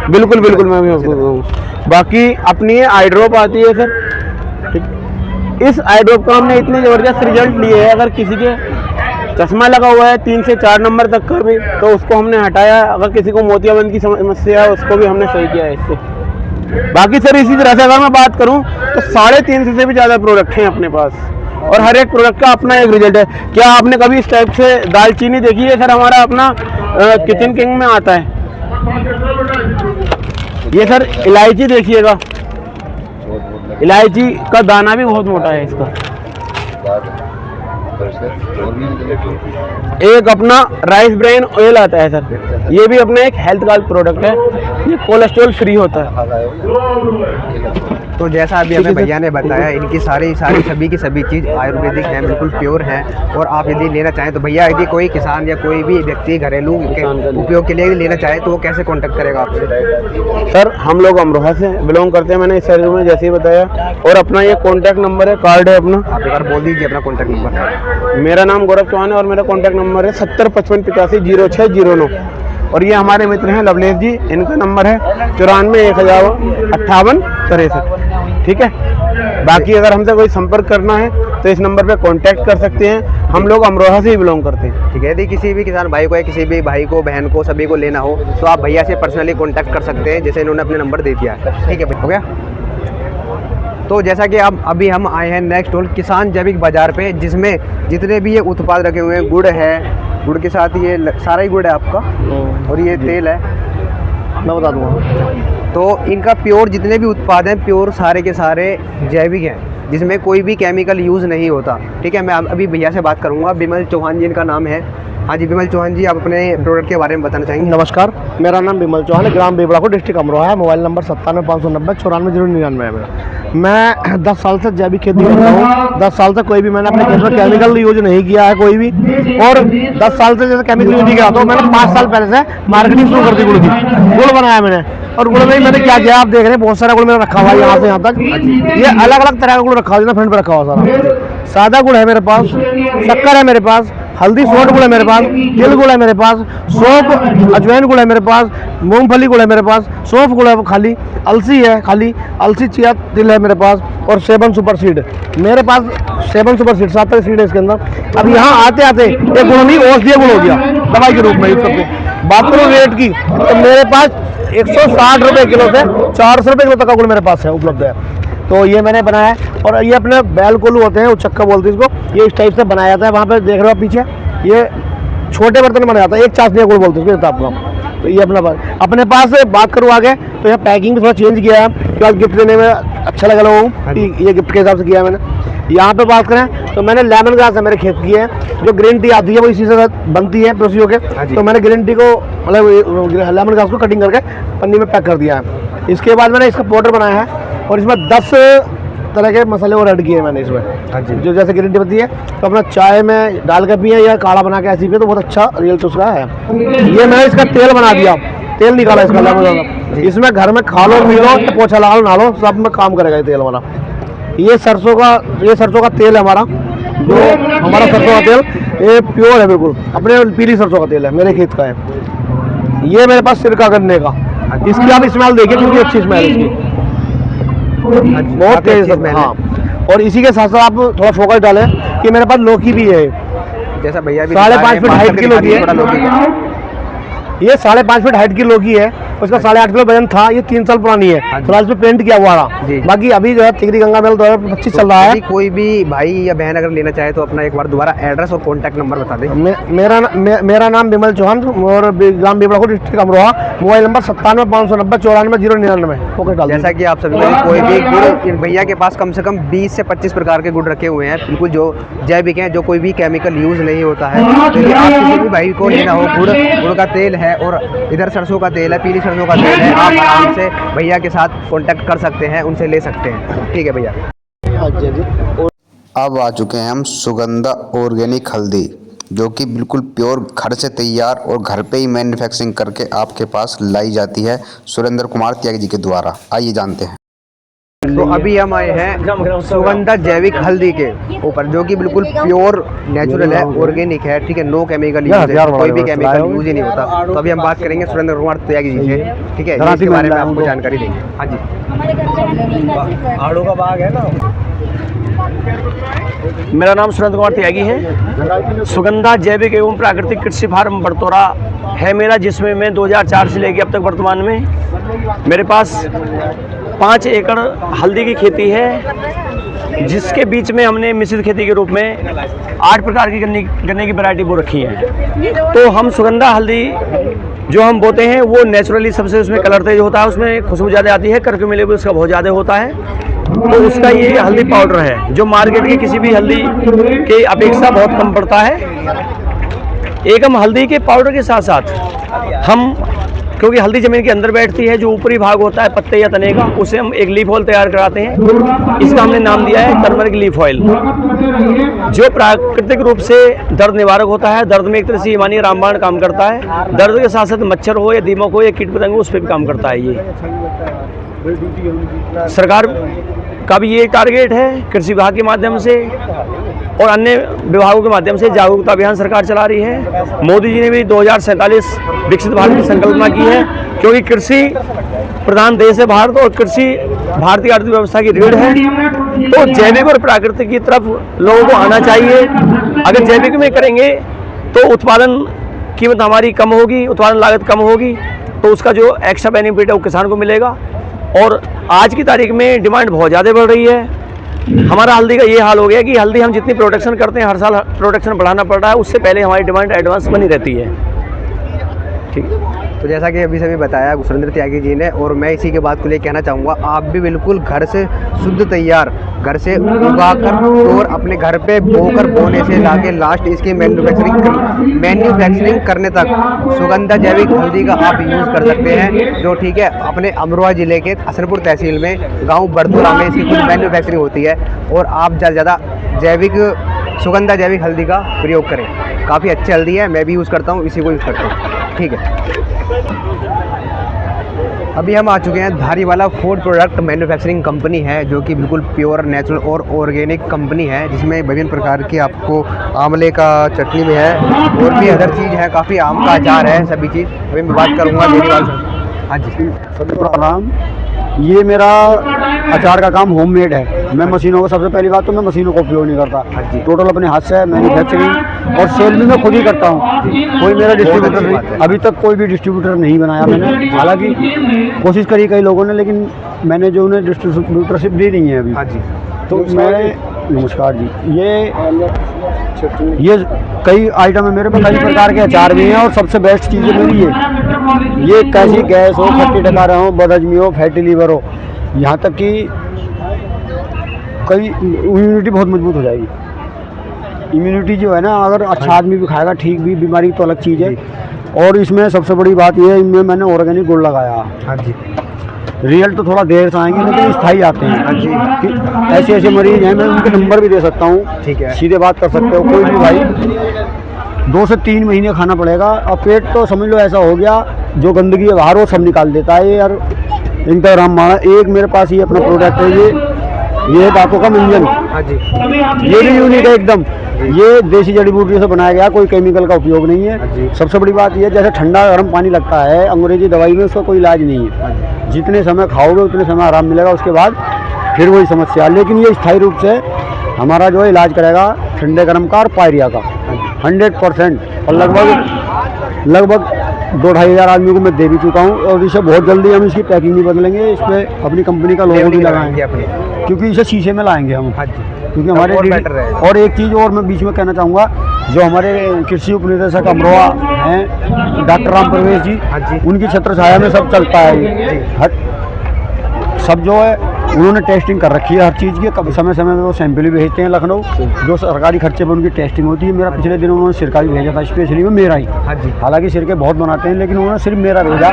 बिल्कुल बिल्कुल मैं भी आपको बताऊँ। बाकी अपनी ये आई ड्रॉप आती है सर, ठीक। इस आई ड्रॉप का हमने इतने ज़बरदस्त रिजल्ट लिए हैं, अगर किसी के चश्मा लगा हुआ है 3 से 4 नंबर तक का भी तो उसको हमने हटाया। अगर किसी को मोतियाबिंद की समस्या है उसको भी हमने सही किया है इससे। बाकी सर इसी तरह से अगर मैं बात करूं तो 350 से भी ज़्यादा प्रोडक्ट हैं अपने पास और हर एक प्रोडक्ट का अपना एक रिजल्ट है। क्या आपने कभी इस टाइप से दालचीनी देखी है? सर हमारा अपना किचन किंग में आता है। ये सर इलायची देखिएगा, इलायची का दाना भी बहुत मोटा है इसका। एक अपना राइस ब्रेन ऑयल आता है सर, ये भी अपना एक हेल्थ गार्ड प्रोडक्ट है। ये कोलेस्ट्रॉल फ्री होता है। तो जैसा अभी हमें भैया ने बताया, इनकी सारी सभी की सभी चीज़ आयुर्वेदिक हैं, बिल्कुल प्योर हैं। और आप यदि लेना चाहें तो भैया यदि कोई किसान या कोई भी व्यक्ति घरेलू उपयोग के लिए लेना चाहे तो वो कैसे कांटेक्ट करेगा आपसे? सर हम लोग अमरोहा से बिलोंग करते हैं, मैंने इस शरीर में जैसे ही बताया। और अपना ये कॉन्टैक्ट नंबर है, कार्ड है अपना। आप एक बार बोल दीजिए अपना कॉन्टैक्ट नंबर। मेरा नाम गौरव चौहान है और मेरा कॉन्टैक्ट नंबर है 7055850609। और ये हमारे मित्र हैं लवलेश जी, इनका नंबर है 941058 ठीक है। बाकी अगर हमसे कोई संपर्क करना है तो इस नंबर पे कांटेक्ट कर सकते हैं। हम लोग अमरोहा से ही बिलोंग करते हैं, ठीक है। यदि किसी भी किसान भाई को या किसी भी भाई को, बहन को, सभी को लेना हो तो आप भैया से पर्सनली कांटेक्ट कर सकते हैं, जैसे इन्होंने अपने नंबर दे दिया है, ठीक है। हो गया। तो जैसा कि अब अभी हम आए हैं नेक्स्ट स्टॉल किसान जैविक बाज़ार पे, जिसमें जितने भी ये उत्पाद रखे हुए हैं, गुड़ है, गुड़ के साथ ये सारा ही गुड़ है आपका, और ये तेल है, मैं बता दूंगा। तो इनका प्योर जितने भी उत्पाद हैं प्योर सारे के सारे जैविक हैं, जिसमें कोई भी केमिकल यूज़ नहीं होता, ठीक है। मैं अभी भैया से बात करूंगा। बिमल चौहान जी इनका नाम है। हाँ जी बिमल चौहान जी, आप अपने प्रोडक्ट के बारे में बताना चाहेंगे? नमस्कार, मेरा नाम बिमल चौहान है, ग्राम बेबड़ाको, डिस्ट्रिक्ट अमरोहा है। मोबाइल नंबर 97 590 94 099 है मेरा। मैं 10 साल से जैविक खेती करता हूँ। 10 साल से कोई भी मैंने अपने खेत में केमिकल यूज नहीं किया है कोई भी। और 10 साल से जैसे केमिकल यूज किया तो मैंने 5 साल पहले से मार्केटिंग शुरू कर दी गुड़ की। गुड़ बनाया मैंने, और गुड़ में मैंने क्या किया आप देख रहे हैं, बहुत सारा गुड़ मेरा रखा हुआ है यहाँ से यहाँ तक। ये अलग अलग तरह का गुड़ रखा हुआ है, फ्रंट पर रखा हुआ सारा। सादा गुड़ है मेरे पास, शक्कर है मेरे पास, हल्दी सोट गुड़ है मेरे पास, तिल गुड़ है मेरे पास, सौंफ अजवाइन गुड़ है मेरे पास, मूंगफली गुड़ है मेरे पास, सौंफ गुड़ है खाली, अलसी है खाली, अलसी चिया तिल है मेरे पास, और 7 सुपर सीड मेरे पास। 7 सुपर सीड 7 सीड है इसके अंदर। अब यहाँ आते आते एक गुड़ नहीं औषधीय गुड़ हो गया दवाई के रूप में। इस सबसे बात करो रेट की तो मेरे पास 160 रुपये किलो से 400 रुपये किलो तक का गुड़ मेरे पास है, उपलब्ध है। तो ये मैंने बनाया है। और ये अपने बैल कोलू होते हैं, उचक्का बोलते हैं इसको, ये इस टाइप से बनाया जाता है। वहाँ पे देख रहे हो पीछे ये छोटे बर्तन बनाया जाता है, एक चाशनी कोल बोलते हैं इसको आपको। तो ये अपने पास बात करूँ आगे तो यहाँ पैकिंग भी थोड़ा चेंज किया है कि आज गिफ्ट देने में अच्छा लगा लोगों को, ये गिफ्ट के हिसाब से किया है मैंने। यहाँ पे बात करें तो मैंने लेमन ग्रास है मेरे खेत की है, जो ग्रीन टी आती है वो इसी से बनती है प्रोसी होके। तो मैंने ग्रीन टी को मतलब लेमन ग्रास को कटिंग करके पन्नी में पैक कर दिया है। इसके बाद मैंने इसका पाउडर बनाया है और इसमें 10 तरह के मसाले और ऐड किए हैं मैंने इसमें, जो जैसे ग्रीन टी बनती है तो अपना चाय में डाल के पिए या काढ़ा बना के ऐसी पिए तो बहुत अच्छा रिजल्ट उसका है। ये मैंने इसका तेल बना दिया, तेल निकाला इसका लेमन, इसमें घर में खा लो पी लो पोछा लगा लो नहा लो सब में काम करेगा ये तेल हमारा। ये सरसों का तेल है हमारा, जो हमारा सरसों का तेल ये प्योर है बिल्कुल, अपने पीली सरसों का तेल है, मेरे खेत का है। ये मेरे पास सिरका गन्ने का, इसकी आप स्मेल देखिए कितनी अच्छी स्मेल है इसकी, बहुत तेज स्मेल। हाँ, और इसी के साथ साथ आप थोड़ा फोकस डालें कि मेरे पास लौकी भी है, जैसा भैया 5.5 फीट हाइट की लौकी है। ये 5.5 फीट हाइट की लौकी है, उसका 8.5 किलो वजन था। ये 3 साल पुरानी है, थोड़ा इस पे पेंट किया हुआ था। बाकी अभी जो है तिगरी गंगा मेल 2025 चल रहा है। कोई भी भाई या बहन अगर लेना चाहे तो अपना एक बार दोबारा एड्रेस और कॉन्टैक्ट नंबर बता दें। मेरा नाम विमल चौहान और ग्राम बिबड़ापुर डिस्ट्रिक्ट अमरोहा, मोबाइल नंबर 97 जैसा कि आप सभी कोई भी गुड़ भैया के पास कम से कम 20 से 25 प्रकार के गुड़ रखे हुए हैं, बिल्कुल जो जैविक हैं, जो कोई भी केमिकल यूज़ नहीं होता है। तो यदि आप किसी भी भाई को लेना हो, गुड़ का तेल है और इधर सरसों का तेल है, पीली सरसों का तेल है, आप आराम से भैया के साथ कांटेक्ट कर सकते हैं, उनसे ले सकते हैं। ठीक है भैया। अब आ चुके हैं हम सुगंधा ऑर्गेनिक हल्दी, जो कि बिल्कुल प्योर घर से तैयार और घर पे ही मैन्युफैक्चरिंग करके आपके पास लाई जाती है सुरेंद्र कुमार त्यागी जी के द्वारा। आइए जानते हैं। तो अभी हम आए हैं सुगंधा जैविक हल्दी के ऊपर, जो कि बिल्कुल प्योर नेचुरल है, ऑर्गेनिक है, ठीक है, नो केमिकल यूज है, कोई भी केमिकल यूज ही नहीं होता। तो अभी हम बात करेंगे सुरेंद्र कुमार त्यागी जी से, ठीक है, इसके बारे में आपको जानकारी देंगे। हाँ जी। आड़ू का बाग है ना। मेरा नाम सुरेंद्र कुमार त्यागी है। सुगंधा जैविक एवं प्राकृतिक कृषि फार्म बड़तोरा है मेरा, जिसमें मैं 2004 से लेकर अब तक वर्तमान में मेरे पास 5 एकड़ हल्दी की खेती है, जिसके बीच में हमने मिश्रित खेती के रूप में 8 प्रकार की गन्ने की वैरायटी बो रखी है। तो हम सुगंधा हल्दी जो हम बोते हैं वो नेचुरली सबसे उसमें कलर तेज होता है, उसमें खुशबू ज़्यादा आती है, करक्यूम लेवल भी उसका बहुत ज़्यादा होता है। तो उसका ये हल्दी पाउडर है जो मार्केट के किसी भी हल्दी के अपेक्षा बहुत कम पड़ता है। एक हम हल्दी के पाउडर के साथ साथ हम, क्योंकि हल्दी ज़मीन के अंदर बैठती है, जो ऊपरी भाग होता है पत्ते या तने का, उसे हम एक लीफ ऑयल तैयार कराते हैं। इसका हमने नाम दिया है टर्मरिक लीफ ऑयल, जो प्राकृतिक रूप से दर्द निवारक होता है। दर्द में एक तरह से ये मानिए रामबाण काम करता है। दर्द के साथ साथ मच्छर हो या दीमक हो या कीट पतंग हो, उस पर भी काम करता है। ये सरकार का भी ये टारगेट है, कृषि विभाग के माध्यम से और अन्य विभागों के माध्यम से जागरूकता अभियान सरकार चला रही है। मोदी जी ने भी 2047 विकसित भारत की संकल्पना की है, क्योंकि कृषि प्रधान देश है भारत और कृषि भारतीय अर्थव्यवस्था की रीढ़ है। तो जैविक और प्राकृतिक की तरफ लोगों को आना चाहिए। अगर जैविक में करेंगे तो उत्पादन कीमत हमारी कम होगी, उत्पादन लागत कम होगी, तो उसका जो एक्स्ट्रा बेनिफिट है वो किसान को मिलेगा। और आज की तारीख में डिमांड बहुत ज़्यादा बढ़ रही है। हमारा हल्दी का ये हाल हो गया कि हल्दी हम जितनी प्रोडक्शन करते हैं, हर साल प्रोडक्शन बढ़ाना पड़ रहा है, उससे पहले हमारी डिमांड एडवांस बनी रहती है। ठीक है। तो जैसा कि अभी सभी बताया सुरेंद्र त्यागी जी ने, और मैं इसी के बात को लिए कहना चाहूँगा, आप भी बिल्कुल घर से शुद्ध तैयार, घर से उगाकर और अपने घर पे बोकर बोने से लाके लास्ट इसकी मैन्युफैक्चरिंग करने तक सुगंधा जैविक हल्दी का आप यूज़ कर सकते हैं, जो ठीक है अपने अमरोहा ज़िले के हसनपुर तहसील में गाँव बड़तोरा में इसकी कुछ मैन्युफैक्चरिंग होती है। और आप ज़्यादा से ज़्यादा जैविक सुगंधा जैविक हल्दी का प्रयोग करें, काफ़ी अच्छी हल्दी है, मैं भी यूज़ करता हूँ, इसी को यूज़ करता हूँ। ठीक है। अभी हम आ चुके हैं Dhariwala food product manufacturing company है, जो कि बिल्कुल प्योर नेचुरल और ऑर्गेनिक कंपनी है, जिसमें विभिन्न प्रकार की आपको आंवले का चटनी में है और भी अदर चीज़ है, काफ़ी आम का अचार है, सभी चीज़ अभी मैं बात करूँगा धारीवाल से। हाँ जी। प्रणाम। ये मेरा अचार का काम होममेड है। मैं मशीनों को, सबसे पहली बात तो मैं मशीनों का उपयोग नहीं करता, टोटल अपने हाथ से मैन्युफैक्चरिंग और सेल भी मैं खुद ही करता हूँ। कोई मेरा डिस्ट्रीब्यूटर नहीं, अभी तक कोई भी डिस्ट्रीब्यूटर नहीं बनाया मैंने। हालांकि कोशिश करी कई लोगों ने, लेकिन मैंने जो उन्हें डिस्ट्रीब्यूटरशिप दी नहीं है अभी। हाँ जी। तो मैंने, नमस्कार जी, ये कई आइटम है मेरे पास, कई प्रकार के अचार भी हैं और सबसे बेस्ट चीज़ है मेरी ये कैसी गैस हो, खट्टी डकारा हो, बदहजमी हो, फैटी लीवर हो, यहाँ तक कि कई इम्यूनिटी बहुत मजबूत हो जाएगी। इम्यूनिटी जो है ना, अगर अच्छा आदमी भी खाएगा ठीक भी, बीमारी तो अलग चीज़ है। और इसमें सबसे बड़ी बात ये है, इनमें मैंने ऑर्गेनिक गुड़ लगाया। हाँ जी। रिजल्ट तो थोड़ा देर से आएंगे लेकिन स्थायी आते हैं। हाँ जी। ऐसे ऐसे मरीज हैं, मैं उनके नंबर भी दे सकता हूँ, ठीक है, सीधे बात कर सकते हो कोई भी भाई। 2 से 3 महीने खाना पड़ेगा और पेट तो समझ लो ऐसा हो गया, जो गंदगी है बाहर वो सब निकाल देता है यार। इनका रामबाण एक मेरे पास ये अपना प्रोडक्ट है, ये है दांतों का मंजन। हाँ जी। ये भी यूनिक है एकदम, ये देसी जड़ी बूटी से बनाया गया, कोई केमिकल का उपयोग नहीं है। सबसे बड़ी बात ये, जैसे ठंडा गर्म पानी लगता है अंग्रेजी दवाई में, उसका कोई इलाज नहीं है। जितने समय खाओगे उतने समय आराम मिलेगा, उसके बाद फिर वही समस्या। लेकिन ये स्थायी रूप से हमारा जो है इलाज करेगा ठंडे गर्म का और पायरिया का 100%। और लगभग 2-2.5 हज़ार आदमी को मैं दे भी चुका हूँ। और इसे बहुत जल्दी हम इसकी पैकिंग भी बदलेंगे, इस पर अपनी कंपनी का लोगो भी लगाएंगे अपने, क्योंकि इसे शीशे में लाएंगे हम। क्योंकि हमारे और एक चीज़ और मैं बीच में कहना चाहूँगा, जो हमारे कृषि उपनिदेशक अमरोहा हैं डॉक्टर राम प्रवेश जी, उनकी छत्र छाया में सब चलता है। सब जो है उन्होंने टेस्टिंग कर रखी है हर चीज़ की। कभी समय समय में वो सैंपल भी भेजते हैं लखनऊ, जो सरकारी खर्चे पर उनकी टेस्टिंग होती है। मेरा पिछले दिनों उन्होंने सिरका भी भेजा था, स्पेशली में मेरा ही। हालांकि सिरके बहुत बनाते हैं, लेकिन उन्होंने सिर्फ मेरा भेजा।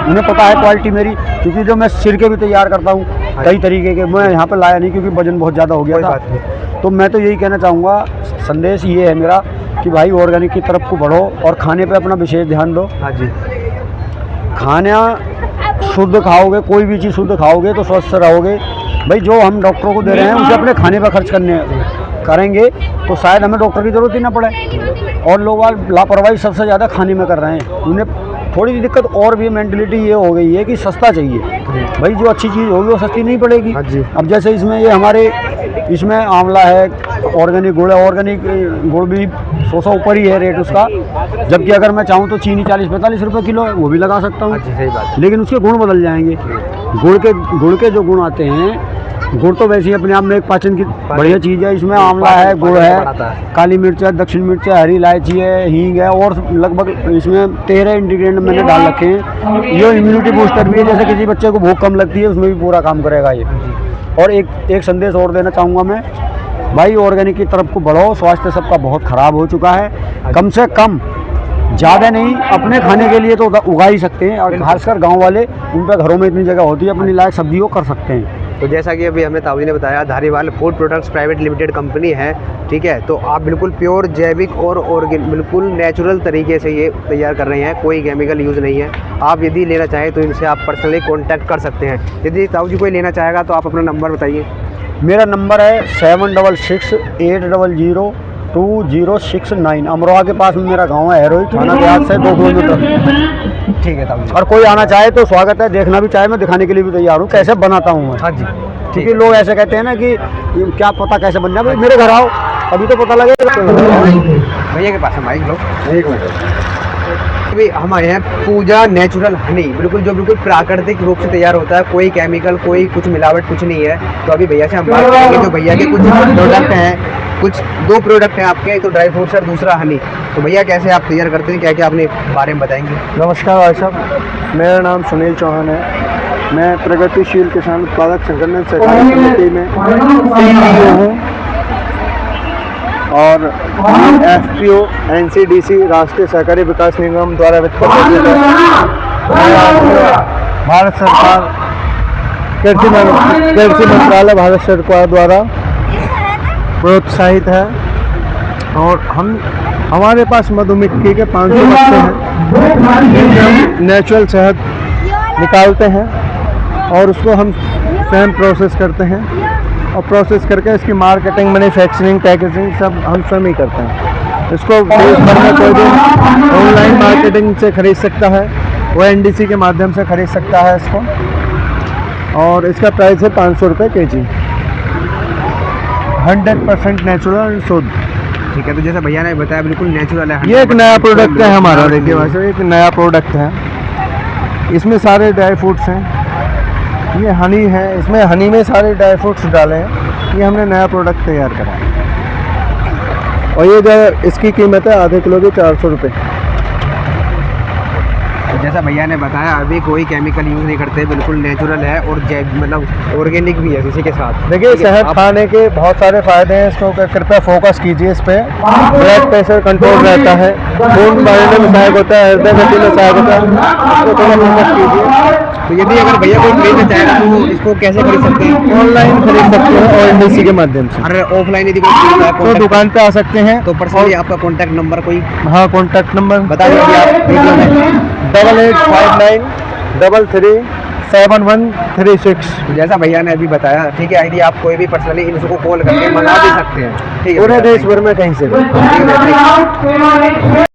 उन्हें पता है क्वालिटी मेरी, क्योंकि जो मैं सिरके भी तैयार करता हूँ कई तरीके के, मैं यहाँ पर लाया नहीं क्योंकि वजन बहुत ज़्यादा हो गया था। तो मैं तो यही कहना चाहूँगा, संदेश ये है मेरा कि भाई ऑर्गेनिक की तरफ को बढ़ो और खाने पर अपना विशेष ध्यान दो। हाँ जी। खाना शुद्ध खाओगे, कोई भी चीज़ शुद्ध खाओगे तो स्वस्थ रहोगे। भाई जो हम डॉक्टरों को दे रहे हैं उसे अपने खाने पर खर्च करेंगे तो शायद हमें डॉक्टर की ज़रूरत ही ना पड़े। और लोग लापरवाही सबसे ज़्यादा खाने में कर रहे हैं। उन्हें थोड़ी सी दिक्कत और भी मेंटलिटी ये हो गई है कि सस्ता चाहिए। भाई जो अच्छी चीज़ होगी वो सस्ती नहीं पड़ेगी। अब जैसे इसमें ये हमारे इसमें आंवला है, ऑर्गेनिक गुड़ है, ऑर्गेनिक गुड़ भी 100 ऊपर ही है रेट उसका। जबकि अगर मैं चाहूँ तो चीनी 40-45 रुपये किलो है, वो भी लगा सकता हूँ। सही बात। लेकिन उसके गुण बदल जाएंगे। गुड़ के जो गुण आते हैं, गुड़ तो वैसे ही अपने आप में एक पाचन की बढ़िया चीज़ है। इसमें आंवला है, गुड़ है, काली मिर्च है, दक्षिण मिर्च है, हरी इलायची है, हींग है और लगभग इसमें 13 इंग्रेडिएंट मैंने डाल रखे हैं। ये इम्यूनिटी बूस्टर भी है, जैसे किसी बच्चे को भूख कम लगती है उसमें भी पूरा काम करेगा ये। और एक संदेश और देना चाहूँगा मैं, भाई ऑर्गेनिक की तरफ को बढ़ो। स्वास्थ्य सबका बहुत ख़राब हो चुका है। कम से कम ज़्यादा नहीं, अपने खाने के लिए तो उगा ही सकते हैं। और खासकर गांव वाले, उन पर घरों में इतनी जगह होती है, अपनी लायक सब्जियों कर सकते हैं। तो जैसा कि अभी हमें ताऊ जी ने बताया, Dhariwal food products private limited company है, ठीक है। तो आप बिल्कुल प्योर जैविक और बिल्कुल नेचुरल तरीके से ये तैयार कर रहे हैं, कोई केमिकल यूज़ नहीं है। आप यदि लेना चाहें तो इनसे आप पर्सनली कांटेक्ट कर सकते हैं। यदि ताऊ जी कोई लेना चाहेगा तो आप अपना नंबर बताइए। मेरा नंबर है 7668002069। अमरोहा के पास में मेरा गांव है, हेरोई थाना देहात से 2 किलोमीटर। ठीक है ताऊ जी। और कोई आना चाहे तो स्वागत है, देखना भी चाहे मैं दिखाने के लिए भी तैयार हूँ कैसे बनाता हूँ मैं। हाँ जी। ठीक है। लोग ऐसे कहते हैं ना कि क्या पता कैसे बन जाए, मेरे घर आओ अभी तो पता लगेगा। भैया के पास है माइक लो। एक मिनट। अभी हम आए हैं पूजा नेचुरल हनी, बिल्कुल प्राकृतिक रूप से तैयार होता है, कोई केमिकल, कोई कुछ मिलावट कुछ नहीं है। तो अभी भैया से हम बात करेंगे। जो भैया के कुछ प्रोडक्ट हैं, कुछ 2 प्रोडक्ट हैं आपके, एक तो ड्राई फ्रूट्स और दूसरा हनी। तो भैया कैसे आप तैयार करते हैं, क्या क्या अपने बारे में बताएंगे? नमस्कार भाई साहब, मेरा नाम सुनील चौहान है। मैं प्रगतिशील किसान उत्पादक संगठन सहकारी समिति में CEO हूँ और FPO NCDC राष्ट्रीय सहकारी विकास निगम द्वारा वित्तपोषित भारत सरकार कृषि मंत्रालय भारत सरकार द्वारा प्रोत्साहित है। और हमारे पास मधुमक्खी के 500 बच्चे हैं, नेचुरल शहद निकालते हैं और उसको हम स्वयं प्रोसेस करते हैं। और प्रोसेस करके इसकी मार्केटिंग, मैन्युफैक्चरिंग, पैकेजिंग सब हम स्वयं ही करते हैं। इसको देश भर में कोई भी ऑनलाइन मार्केटिंग से खरीद सकता है, वो NDC के माध्यम से खरीद सकता है इसको। और इसका प्राइस है 500 रुपये kg। 100% नेचुरल शुद्ध। ठीक है। तो जैसा भैया ने बताया बिल्कुल नेचुरल है। ये एक नया प्रोडक्ट है हमारा। देखिए वैसे एक नया प्रोडक्ट है, इसमें सारे ड्राई फ्रूट्स हैं ये हनी है, इसमें हनी में सारे ड्राई फ्रूट्स डाले हैं। ये हमने नया प्रोडक्ट तैयार करा है और ये जो इसकी कीमत है आधे किलो की 400 रुपये। जैसा भैया ने बताया अभी कोई केमिकल यूज़ नहीं करते, बिल्कुल नेचुरल है और मतलब ऑर्गेनिक भी है इसी के साथ। देखिए शहद खाने के बहुत सारे फ़ायदे हैं, इसको कृपया फोकस कीजिए इस पर। ब्लड प्रेशर कंट्रोल रहता है, खून बढ़ने में सहायक होता है, हृदय गति में सहायक होता है, इसको थोड़ा फोकस कीजिए। तो यदि अगर भैया कोई खरीदना चाहेगा तो इसको कैसे खरीद सकते हैं? ऑनलाइन खरीद सकते हैं और NDC के माध्यम से। अरे ऑफलाइन यदि कोई खरीदना है तो दुकान पे आ सकते हैं। तो पर्सनली आपका कॉन्टैक्ट नंबर कोई? हाँ, कॉन्टैक्ट नंबर बता दीजिए आप वीडियो में। 8859 33 7136। जैसा भैया ने अभी बताया, ठीक है, यदि आप कोई भी पर्सनली इनको कॉल करके मंगा भी सकते हैं, ठीक है, पूरे देश भर में कहीं से भी। ठीक है।